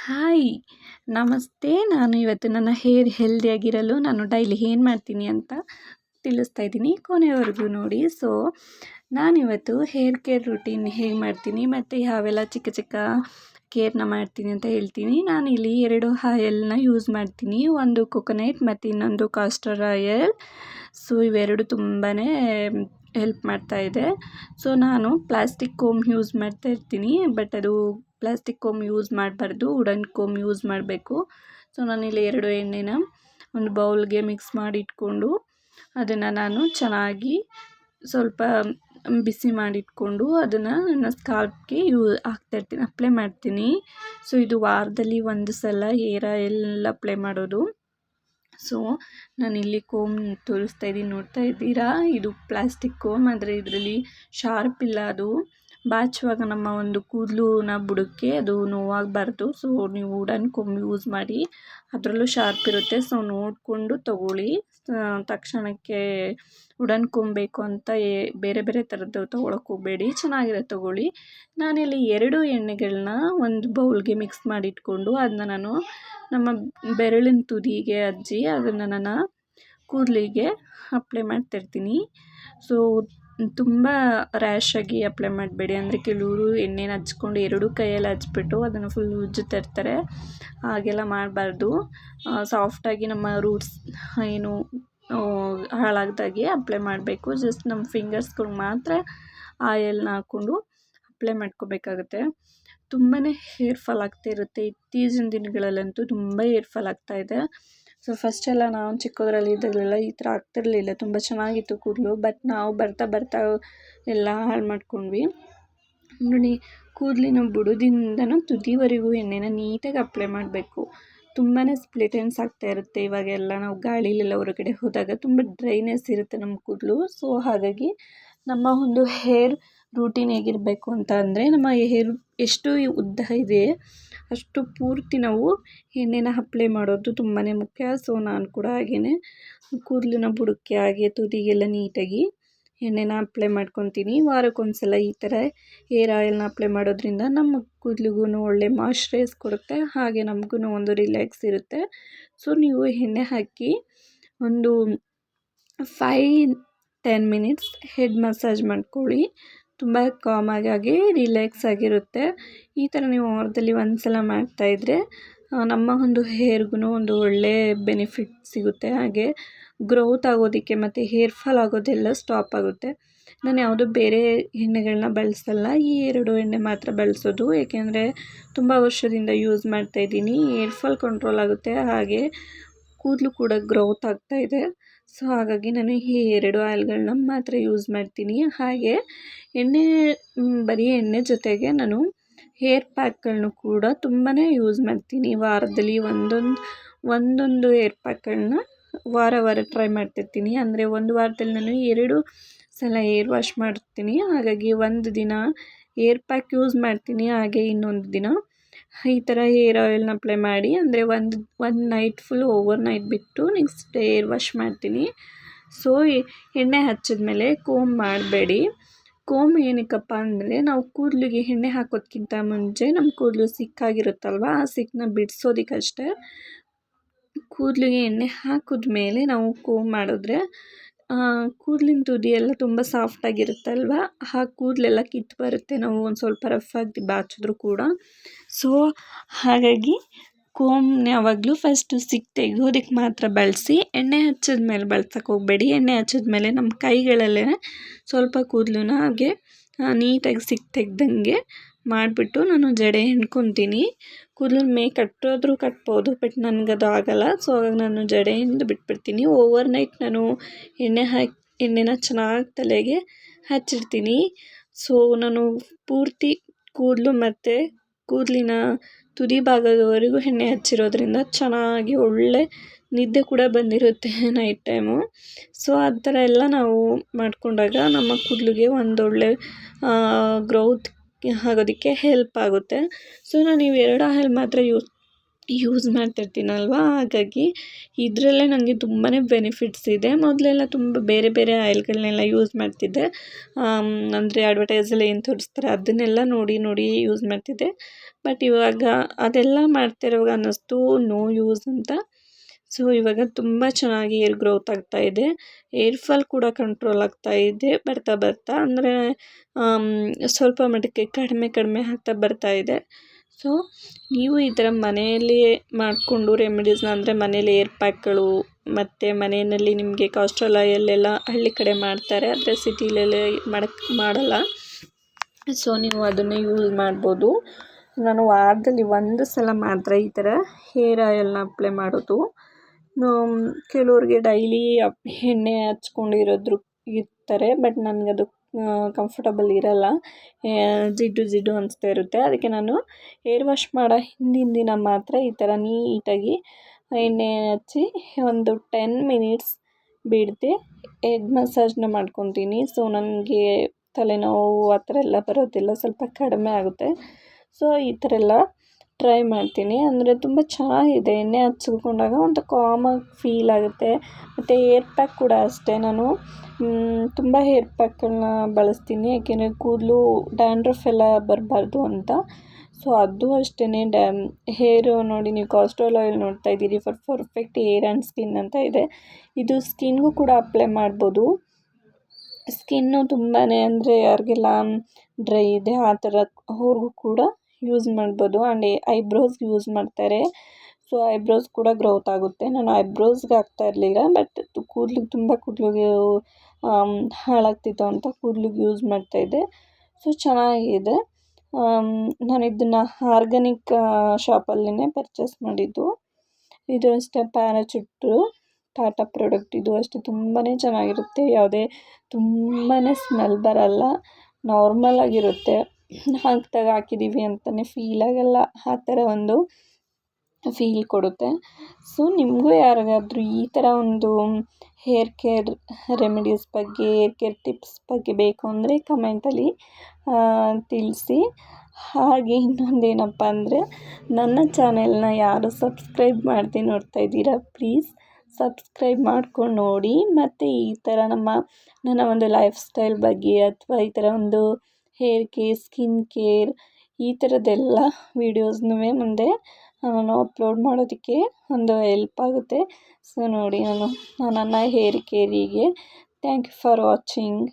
Hi ನಮಸ್ತೆ. ನಾನು ಇವತ್ತು ನನ್ನ ಹೇರ್ ಹೆಲ್ದಿಯಾಗಿರಲು ನಾನು ಡೈಲಿ ಏನು ಮಾಡ್ತೀನಿ ಅಂತ ತಿಳಿಸ್ತಾ ಇದ್ದೀನಿ, ಕೊನೆವರೆಗೂ ನೋಡಿ. ನಾನಿವತ್ತು ಹೇರ್ ಕೇರ್ ರೂಟೀನ್ ಹೇಗೆ ಮಾಡ್ತೀನಿ ಮತ್ತು ಯಾವೆಲ್ಲ ಚಿಕ್ಕ ಚಿಕ್ಕ ಕೇರ್ನ ಮಾಡ್ತೀನಿ ಅಂತ ಹೇಳ್ತೀನಿ. ನಾನಿಲ್ಲಿ 2 ಆಯಲ್ನ ಯೂಸ್ ಮಾಡ್ತೀನಿ, ಒಂದು ಕೊಕೊನಟ್ ಮತ್ತು ಇನ್ನೊಂದು ಕಾಸ್ಟರ್ ಆಯಲ್. ಇವೆರಡು ತುಂಬಾ ಹೆಲ್ಪ್ ಮಾಡ್ತಾ ಇದೆ. ನಾನು ಪ್ಲಾಸ್ಟಿಕ್ ಕೋಮ್ ಯೂಸ್ ಮಾಡ್ತಾ ಇರ್ತೀನಿ, ಬಟ್ ಅದು ಪ್ಲಾಸ್ಟಿಕ್ ಕೋಮ್ ಯೂಸ್ ಮಾಡಬಾರ್ದು, ವುಡನ್ ಕೋಮ್ ಯೂಸ್ ಮಾಡಬೇಕು. ನಾನಿಲ್ಲಿ 2 ಎಣ್ಣೆನ ಒಂದು ಬೌಲ್ಗೆ ಮಿಕ್ಸ್ ಮಾಡಿ ಇಟ್ಕೊಂಡು ಅದನ್ನು ನಾನು ಚೆನ್ನಾಗಿ ಸ್ವಲ್ಪ ಬಿಸಿ ಮಾಡಿಟ್ಕೊಂಡು ಅದನ್ನು ನನ್ನ ಸ್ಕಾಲ್ಪ್ಗೆ ಹಾಕ್ತಾಯಿರ್ತೀನಿ, ಅಪ್ಲೈ ಮಾಡ್ತೀನಿ. ಇದು ವಾರದಲ್ಲಿ 1 ಸಲ ಹೇರ್ ಆಯಿಲ್ ಅಪ್ಲೈ ಮಾಡೋದು. ನಾನಿಲ್ಲಿ ಕೋಮ್ ತೋರಿಸ್ತಾ ಇದ್ದೀನಿ, ನೋಡ್ತಾ ಇದ್ದೀರಾ. ಇದು ಪ್ಲಾಸ್ಟಿಕ್ ಕೋಮ್, ಆದರೆ ಇದರಲ್ಲಿ ಶಾರ್ಪ್ ಇಲ್ಲ. ಅದು ಬಾಚುವಾಗ ನಮ್ಮ ಒಂದು ಕೂದಲುನ ಬುಡಕ್ಕೆ ಅದು ನೋವಾಗಬಾರ್ದು. ನೀವು ವುಡನ್ ಕೋಮ್ ಯೂಸ್ ಮಾಡಿ, ಅದರಲ್ಲೂ ಶಾರ್ಪ್ ಇರುತ್ತೆ. ನೋಡಿಕೊಂಡು ತಗೊಳ್ಳಿ. ತಕ್ಷಣಕ್ಕೆ ವುಡನ್ ಕೋಮ್ ಬೇಕು ಅಂತ ಬೇರೆ ಬೇರೆ ಥರದ್ದು ತೊಗೊಳಕ್ಕೆ ಹೋಗಬೇಡಿ, ಚೆನ್ನಾಗಿರೋದು ತಗೊಳ್ಳಿ. ನಾನಿಲ್ಲಿ 2 ಎಣ್ಣೆಗಳನ್ನ ಒಂದು ಬೌಲ್ಗೆ ಮಿಕ್ಸ್ ಮಾಡಿಟ್ಕೊಂಡು ಅದನ್ನ ನಾನು ನಮ್ಮ ಬೆರಳಿನ ತುದಿಗೆ ಹಚ್ಚಿ ಅದನ್ನು ನನ್ನ ಕೂದಲಿಗೆ ಅಪ್ಲೈ ಮಾಡ್ತಾಯಿರ್ತೀನಿ. ತುಂಬ ರ್ಯಾಶಾಗಿ ಅಪ್ಲೈ ಮಾಡಬೇಡಿ, ಅಂದರೆ ಕೆಲವರು ಎಣ್ಣೆನ ಹಚ್ಕೊಂಡು 2 ಕೈಯಲ್ಲಿ ಹಚ್ಬಿಟ್ಟು ಅದನ್ನು ಫುಲ್ ಉಜ್ಜುತ್ತಾ ಇರ್ತಾರೆ. ಹಾಗೆಲ್ಲ ಮಾಡಬಾರ್ದು. ಸಾಫ್ಟಾಗಿ ನಮ್ಮ ರೂಟ್ಸ್ ಏನು ಹಾಳಾಗ್ದಾಗೆ ಅಪ್ಲೈ ಮಾಡಬೇಕು. ಜಸ್ಟ್ ನಮ್ಮ ಫಿಂಗರ್ಸ್ಗಳಿಗೆ ಮಾತ್ರ ಆಯಲ್ನ ಹಾಕ್ಕೊಂಡು ಅಪ್ಲೈ ಮಾಡ್ಕೋಬೇಕಾಗುತ್ತೆ. ತುಂಬಾ ಹೇರ್ ಫಾಲ್ ಆಗ್ತಾ ಇರುತ್ತೆ. ಇತ್ತೀಚಿನ ದಿನಗಳಲ್ಲಂತೂ ತುಂಬ ಹೇರ್ ಫಾಲ್ ಆಗ್ತಾಯಿದೆ. ಫಸ್ಟೆಲ್ಲ ನಾವು ಚಿಕ್ಕದರಲ್ಲಿ ಇದ್ದಾಗಲೆಲ್ಲ ಈ ಥರ ಆಗ್ತಿರಲಿಲ್ಲ, ತುಂಬ ಚೆನ್ನಾಗಿತ್ತು ಕೂದಲು. ಬಟ್ ನಾವು ಬರ್ತಾ ಬರ್ತಾ ಎಲ್ಲ ಹಾಳು ಮಾಡ್ಕೊಂಡ್ವಿ. ನೋಡಿ, ಕೂದಲಿನ ಬುಡದಿಂದನೂ ತುದಿವರೆಗೂ ಎಣ್ಣೆನ ನೀಟಾಗಿ ಅಪ್ಲೈ ಮಾಡಬೇಕು. ತುಂಬಾ ಸ್ಪ್ಲಿಟ್ ಎಂಡ್ಸ್ ಆಗ್ತಾ ಇರುತ್ತೆ. ಇವಾಗೆಲ್ಲ ನಾವು ಗಾಳಿಲೆಲ್ಲ ಹೊರಗಡೆ ಹೋದಾಗ ತುಂಬ ಡ್ರೈನೆಸ್ ಇರುತ್ತೆ ನಮ್ಮ ಕೂದಲು. ಹಾಗಾಗಿ ನಮ್ಮ ಒಂದು ಹೇರ್ ರೂಟೀನ್ ಹೇಗಿರಬೇಕು ಅಂತ ಅಂದರೆ, ನಮ್ಮ ಹೇರ್ ಎಷ್ಟು ಉದ್ದ ಇದೆ ಅಷ್ಟು ಪೂರ್ತಿ ನಾವು ಎಣ್ಣೆನ ಅಪ್ಲೈ ಮಾಡೋದು ತುಂಬಾ ಮುಖ್ಯ. ನಾನು ಕೂಡ ಹಾಗೆಯೇ ಕೂದಲಿನ ಬುಡಕ್ಕೆ ಹಾಗೆ ತುದಿಗೆಲ್ಲ ನೀಟಾಗಿ ಎಣ್ಣೆನ ಅಪ್ಲೈ ಮಾಡ್ಕೊತೀನಿ. ವಾರಕ್ಕೊಂದ್ಸಲ ಈ ಥರ ಹೇರ್ ಆಯಿಲ್ನ ಅಪ್ಲೈ ಮಾಡೋದ್ರಿಂದ ನಮ್ಮ ಕೂದಲಿಗೂ ಒಳ್ಳೆ ಮಾಯ್ಶ್ಚರೈಸ್ ಕೊಡುತ್ತೆ, ಹಾಗೆ ನಮಗೂ ಒಂದು ರಿಲ್ಯಾಕ್ಸ್ ಇರುತ್ತೆ. ನೀವು ಎಣ್ಣೆ ಹಾಕಿ ಒಂದು 5-10 ಮಿನಿಟ್ಸ್ ಹೆಡ್ ಮಸಾಜ್ ಮಾಡ್ಕೊಳ್ಳಿ. ತುಂಬ ಕಾಮಾಗಿ ರಿಲ್ಯಾಕ್ಸ್ ಆಗಿರುತ್ತೆ. ಈ ಥರ ನೀವು ವಾರದಲ್ಲಿ 1 ಸಲ ಮಾಡ್ತಾಯಿದ್ರೆ ನಮ್ಮ ಒಂದು ಹೇರ್ಗೂ ಒಂದು ಒಳ್ಳೆ ಬೆನಿಫಿಟ್ ಸಿಗುತ್ತೆ. ಹಾಗೆ ಗ್ರೋತ್ ಆಗೋದಕ್ಕೆ ಮತ್ತು ಹೇರ್ ಫಾಲ್ ಆಗೋದೆಲ್ಲ ಸ್ಟಾಪ್ ಆಗುತ್ತೆ. ನಾನು ಯಾವುದೂ ಬೇರೆ ಎಣ್ಣೆಗಳನ್ನ ಬಳಸಲ್ಲ, ಈ 2 ಎಣ್ಣೆ ಮಾತ್ರ ಬಳಸೋದು. ಏಕೆಂದರೆ ತುಂಬ ವರ್ಷದಿಂದ ಯೂಸ್ ಮಾಡ್ತಾಯಿದ್ದೀನಿ. ಹೇರ್ ಫಾಲ್ ಕಂಟ್ರೋಲ್ ಆಗುತ್ತೆ, ಹಾಗೆ ಕೂದಲು ಕೂಡ ಗ್ರೋತ್ ಆಗ್ತಾಯಿದೆ. ಹಾಗಾಗಿ ನಾನು ಈ 2 ಆಯಿಲ್ಗಳನ್ನ ಮಾತ್ರ ಯೂಸ್ ಮಾಡ್ತೀನಿ. ಹಾಗೆ ಬರೀ ಎಣ್ಣೆ ಜೊತೆಗೆ ನಾನು ಹೇರ್ ಪ್ಯಾಕ್ಗಳನ್ನು ಕೂಡ ತುಂಬಾ ಯೂಸ್ ಮಾಡ್ತೀನಿ. ವಾರದಲ್ಲಿ ಒಂದೊಂದು ಹೇರ್ ಪ್ಯಾಕ್ಗಳನ್ನ ವಾರ ಟ್ರೈ ಮಾಡ್ತಿರ್ತೀನಿ. ಅಂದರೆ ಒಂದು ವಾರದಲ್ಲಿ ನಾನು 2 ಸಲ ಹೇರ್ ವಾಶ್ ಮಾಡ್ತೀನಿ. ಹಾಗಾಗಿ ಒಂದು ದಿನ ಹೇರ್ ಪ್ಯಾಕ್ ಯೂಸ್ ಮಾಡ್ತೀನಿ, ಹಾಗೆ ಇನ್ನೊಂದು ದಿನ ಈ ಥರ ಹೇರ್ ಆಯಿಲ್ನ ಅಪ್ಲೈ ಮಾಡಿ, ಅಂದರೆ ಒಂದು ನೈಟ್ ಫುಲ್ ಓವರ್ ನೈಟ್ ಬಿಟ್ಟು ನೆಕ್ಸ್ಟ್ ಡೇ ಹೇರ್ ವಾಶ್ ಮಾಡ್ತೀನಿ. ಎಣ್ಣೆ ಹಚ್ಚಿದ್ಮೇಲೆ ಕೋಮ್ ಮಾಡಬೇಡಿ. ಕೋಮ್ ಏನಕ್ಕಪ್ಪ ಅಂದರೆ, ನಾವು ಕೂದಲಿಗೆ ಎಣ್ಣೆ ಹಾಕೋದಕ್ಕಿಂತ ಮುಂಚೆ ನಮ್ಮ ಕೂದಲು ಸಿಕ್ಕಾಗಿರುತ್ತಲ್ವ, ಆ ಸಿಕ್ಕನ್ನ ಬಿಡಿಸೋದಕ್ಕಷ್ಟೇ. ಕೂದಲಿಗೆ ಎಣ್ಣೆ ಹಾಕಿದ್ಮೇಲೆ ನಾವು ಕೋಮ್ ಮಾಡಿದ್ರೆ ಕೂದಲಿನ ತುದಿ ಎಲ್ಲ ತುಂಬ ಸಾಫ್ಟಾಗಿರುತ್ತಲ್ವ, ಆ ಕೂದಲೆಲ್ಲ ಕಿತ್ತು ಬರುತ್ತೆ ನಾವು ಒಂದು ಸ್ವಲ್ಪ ರಫಾಗಿ ಬಾಚಿದ್ರು ಕೂಡ. ಹಾಗಾಗಿ ಕೋಮ್ನ ಯಾವಾಗಲೂ ಫಸ್ಟು ಸಿಕ್ ತೆಗೆಯೋದಕ್ಕೆ ಮಾತ್ರ ಬಳಸಿ, ಎಣ್ಣೆ ಹಚ್ಚಿದ್ಮೇಲೆ ಬಳಸೋಕ್ಕೆ ಹೋಗಬೇಡಿ. ಎಣ್ಣೆ ಹಚ್ಚಿದ್ಮೇಲೆ ನಮ್ಮ ಕೈಗಳಲ್ಲೇ ಸ್ವಲ್ಪ ಕೂದಲನ್ನ ಹಾಗೆ ನೀಟಾಗಿ ಸಿಕ್ ತೆಗ್ದಂಗೆ ಮಾಡಿಬಿಟ್ಟು ನಾನು ಜಡೆ ಎಣ್ಕೊತೀನಿ. ಕೂದಲು ಕಟ್ಟೋದ್ರೂ ಕಟ್ಬೋದು, ಬಟ್ ನನಗದು ಆಗೋಲ್ಲ. ಹಾಗಾಗಿ ನಾನು ಜಡೆಯಿಂದ ಬಿಟ್ಬಿಡ್ತೀನಿ. ಓವರ್ ನೈಟ್ ನಾನು ಎಣ್ಣೆನ ಚೆನ್ನಾಗಿ ತಲೆಗೆ ಹಚ್ಚಿಡ್ತೀನಿ. ನಾನು ಪೂರ್ತಿ ಕೂದಲು ಮತ್ತು ಕೂದಲಿನ ತುದಿ ಭಾಗದವರೆಗೂ ಎಣ್ಣೆ ಹಚ್ಚಿರೋದ್ರಿಂದ ಚೆನ್ನಾಗಿ ಒಳ್ಳೆ ನಿದ್ದೆ ಕೂಡ ಬಂದಿರುತ್ತೆ ನೈಟ್ ಟೈಮು. ಆ ಥರ ಎಲ್ಲ ನಾವು ಮಾಡಿಕೊಂಡಾಗ ನಮ್ಮ ಕೂದಲಿಗೆ ಒಂದೊಳ್ಳೆ ಗ್ರೋತ್ ಆಗೋದಕ್ಕೆ ಹೆಲ್ಪ್ ಆಗುತ್ತೆ. ನಾನು ಇವು 2 ಆಯಿಲ್ ಮಾತ್ರ ಯೂಸ್ ಯೂಸ್ ಮಾಡ್ತಿರ್ತೀನಲ್ವ, ಹಾಗಾಗಿ ಇದರಲ್ಲೇ ನನಗೆ ತುಂಬಾ ಬೆನಿಫಿಟ್ಸ್ ಇದೆ. ಮೊದಲೆಲ್ಲ ತುಂಬ ಬೇರೆ ಬೇರೆ ಆಯಿಲ್ಗಳನ್ನೆಲ್ಲ ಯೂಸ್ ಮಾಡ್ತಿದ್ದೆ. ಅಂದರೆ ಅಡ್ವರ್ಟೈಸಲ್ಲಿ ಏನು ತೋರಿಸ್ತಾರೆ ಅದನ್ನೆಲ್ಲ ನೋಡಿ ನೋಡಿ ಯೂಸ್ ಮಾಡ್ತಿದ್ದೆ. ಬಟ್ ಇವಾಗ ಅದೆಲ್ಲ ಮಾಡ್ತಿರುವಾಗ ಅನ್ನಿಸ್ತು ನೋ ಯೂಸ್ ಅಂತ. ಸೊ ಇವಾಗ ತುಂಬ ಚೆನ್ನಾಗಿ ಏರ್ ಗ್ರೋತ್ ಆಗ್ತಾ ಇದೆ. ಏರ್ ಫಾಲ್ ಕೂಡ ಕಂಟ್ರೋಲ್ ಆಗ್ತಾ ಇದೆ ಬರ್ತಾ ಬರ್ತಾ. ಅಂದರೆ ಸ್ವಲ್ಪ ಮಟ್ಟಕ್ಕೆ ಕಡಿಮೆ ಕಡಿಮೆ ಆಗ್ತಾ ಬರ್ತಾ ಇದೆ. ಸೊ ನೀವು ಈ ಥರ ಮನೆಯಲ್ಲಿಯೇ ಮಾಡಿಕೊಂಡು ರೆಮಿಡೀಸ್ನ, ಅಂದರೆ ಮನೇಲಿ ಏರ್ ಪ್ಯಾಕ್ಗಳು ಮತ್ತು ಮನೆಯಲ್ಲಿ ನಿಮಗೆ ಕಾಸ್ಟ್ರಲ್ ಆಯಿಲೆಲ್ಲ ಹಳ್ಳಿ ಕಡೆ ಮಾಡ್ತಾರೆ, ಆದರೆ ಸಿಟಿಲೆಲ್ಲ ಮಾಡಲ್ಲ. ಸೊ ನೀವು ಅದನ್ನೇ ಯೂಸ್ ಮಾಡ್ಬೋದು. ನಾನು ವಾರದಲ್ಲಿ 1 ಸಲ ಮಾತ್ರ ಈ ಥರ ಹೇರ್ ಆಯಿಲ್ನ ಅಪ್ಲೈ ಮಾಡೋದು. ಕೆಲವ್ರಿಗೆ ಡೈಲಿ ಎಣ್ಣೆ ಹಚ್ಕೊಂಡಿರೋದ್ರು ಇರ್ತಾರೆ, ಬಟ್ ನನಗದು ಕಂಫರ್ಟಬಲ್ ಇರಲ್ಲ. ಜಿಡ್ಡು ಜಿಡ್ಡು ಅನಿಸ್ತಾ ಇರುತ್ತೆ. ಅದಕ್ಕೆ ನಾನು ಹೇರ್ ವಾಶ್ ಮಾಡೋ ಹಿಂದಿನ ದಿನ ಮಾತ್ರ ಈ ಥರ ನೀಟಾಗಿ ಎಣ್ಣೆ ಹಚ್ಚಿ ಒಂದು 10 ಮಿನಿಟ್ಸ್ ಬಿಡದೆ ಹೆಡ್ ಮಸಾಜ್ನ ಮಾಡ್ಕೊತೀನಿ. ಸೊ ನನಗೆ ತಲೆನೋವು ಆ ಥರ ಎಲ್ಲ ಬರೋದಿಲ್ಲ, ಸ್ವಲ್ಪ ಕಡಿಮೆ ಆಗುತ್ತೆ. ಸೊ ಈ ಥರ ಎಲ್ಲ ಟ್ರೈ ಮಾಡ್ತೀನಿ. ಅಂದರೆ ತುಂಬ ಚೆನ್ನಾಗಿದೆ, ಎಣ್ಣೆ ಹಚ್ಕೊಂಡಾಗ ಒಂದು ಕಾಮಾಗಿ ಫೀಲ್ ಆಗುತ್ತೆ. ಮತ್ತು ಏರ್ ಪ್ಯಾಕ್ ಕೂಡ ಅಷ್ಟೇ, ನಾನು ತುಂಬ ಹೇರ್ ಪ್ಯಾಕ್ಗಳನ್ನ ಬಳಸ್ತೀನಿ, ಏಕೆಂದರೆ ಕೂದಲು ಡ್ಯಾಂಡ್ರಫ್ ಎಲ್ಲ ಬರಬಾರ್ದು ಅಂತ. ಸೊ ಅದು ಅಷ್ಟೇ, ಹೇರು ನೋಡಿ, ನೀವು ಕಾಸ್ಟ್ರೋಲ್ ಆಯಿಲ್ ನೋಡ್ತಾ ಇದ್ದೀರಿ, for perfect hair and skin ಅಂತ ಇದೆ. ಇದು ಸ್ಕಿನ್ಗೂ ಕೂಡ ಅಪ್ಲೈ ಮಾಡ್ಬೋದು. ಸ್ಕಿನ್ನು ತುಂಬಾ ಅಂದರೆ ಯಾರಿಗೆಲ್ಲ ಡ್ರೈ ಇದೆ ಆ ಥರ ಅವ್ರಿಗೂ ಕೂಡ ಯೂಸ್ ಮಾಡ್ಬೋದು. ಆ್ಯಂಡ್ ಐಬ್ರೋಸ್ಗೆ ಯೂಸ್ ಮಾಡ್ತಾರೆ. ಸೊ ಐಬ್ರೋಸ್ ಕೂಡ ಗ್ರೋತ್ ಆಗುತ್ತೆ. ನಾನು ಐಬ್ರೋಸ್ಗೆ ಹಾಕ್ತಾ ಇರಲಿಲ್ಲ, ಬಟ್ ಕೂದಲಿಗೆ ತುಂಬ ಕೂದಲಿಗೆ ಹಾಳಾಗ್ತಿತ್ತು ಅಂತ ಕೂದಲಿಗೆ ಯೂಸ್ ಮಾಡ್ತಾಯಿದ್ದೆ. ಸೊ ಚೆನ್ನಾಗಿದೆ. ನಾನು ಇದನ್ನು ಆರ್ಗಾನಿಕ್ ಶಾಪಲ್ಲೇ ಪರ್ಚೇಸ್ ಮಾಡಿದ್ದು. ಇದು ಅಷ್ಟೇ ಪ್ಯಾರಾಚೂಟು ಟಾಟಾ ಪ್ರಾಡಕ್ಟ್. ಇದು ಅಷ್ಟೇ ತುಂಬಾ ಚೆನ್ನಾಗಿರುತ್ತೆ, ಯಾವುದೇ ತುಂಬಾ ಸ್ಮೆಲ್ ಬರಲ್ಲ, ನಾರ್ಮಲ್ ಆಗಿರುತ್ತೆ. ಹಾಕಿದಾಗ ಹಾಕಿದ್ದೀವಿ ಅಂತಲೇ ಫೀಲ್ ಆಗಲ್ಲ, ಆ ಥರ ಒಂದು ಫೀಲ್ ಕೊಡುತ್ತೆ. ಸೊ ನಿಮಗೂ ಯಾರಿಗಾದ್ರೂ ಈ ಥರ ಒಂದು ಹೇರ್ ಕೇರ್ ರೆಮಿಡೀಸ್ ಬಗ್ಗೆ, ಹೇರ್ ಕೇರ್ ಟಿಪ್ಸ್ ಬಗ್ಗೆ ಬೇಕು ಅಂದರೆ ಕಮೆಂಟಲ್ಲಿ ತಿಳಿಸಿ. ಹಾಗೆ ಇನ್ನೊಂದೇನಪ್ಪ ಅಂದರೆ, ನನ್ನ ಚಾನೆಲ್ನ ಯಾರು ಸಬ್ಸ್ಕ್ರೈಬ್ ಮಾಡದೆ ನೋಡ್ತಾ ಇದ್ದೀರಾ, ಪ್ಲೀಸ್ ಸಬ್ಸ್ಕ್ರೈಬ್ ಮಾಡ್ಕೊಂಡು ನೋಡಿ. ಮತ್ತು ಈ ಥರ ನನ್ನ ಒಂದು ಲೈಫ್ ಸ್ಟೈಲ್ ಬಗ್ಗೆ ಅಥವಾ ಈ ಥರ ಒಂದು ಹೇರ್ ಕೇರ್, ಸ್ಕಿನ್ ಕೇರ್, ಈ ಥರದ್ದೆಲ್ಲ ವೀಡಿಯೋಸ್ನೂ ಮುಂದೆ ನಾನು ಅಪ್ಲೋಡ್ ಮಾಡೋದಕ್ಕೆ ಒಂದು ಹೆಲ್ಪ್ ಆಗುತ್ತೆ. ಸೊ ನೋಡಿ, ನನ್ನ ಹೇರ್ ಕೇರಿಗೆ ಥ್ಯಾಂಕ್ ಯು ಫಾರ್ ವಾಚಿಂಗ್.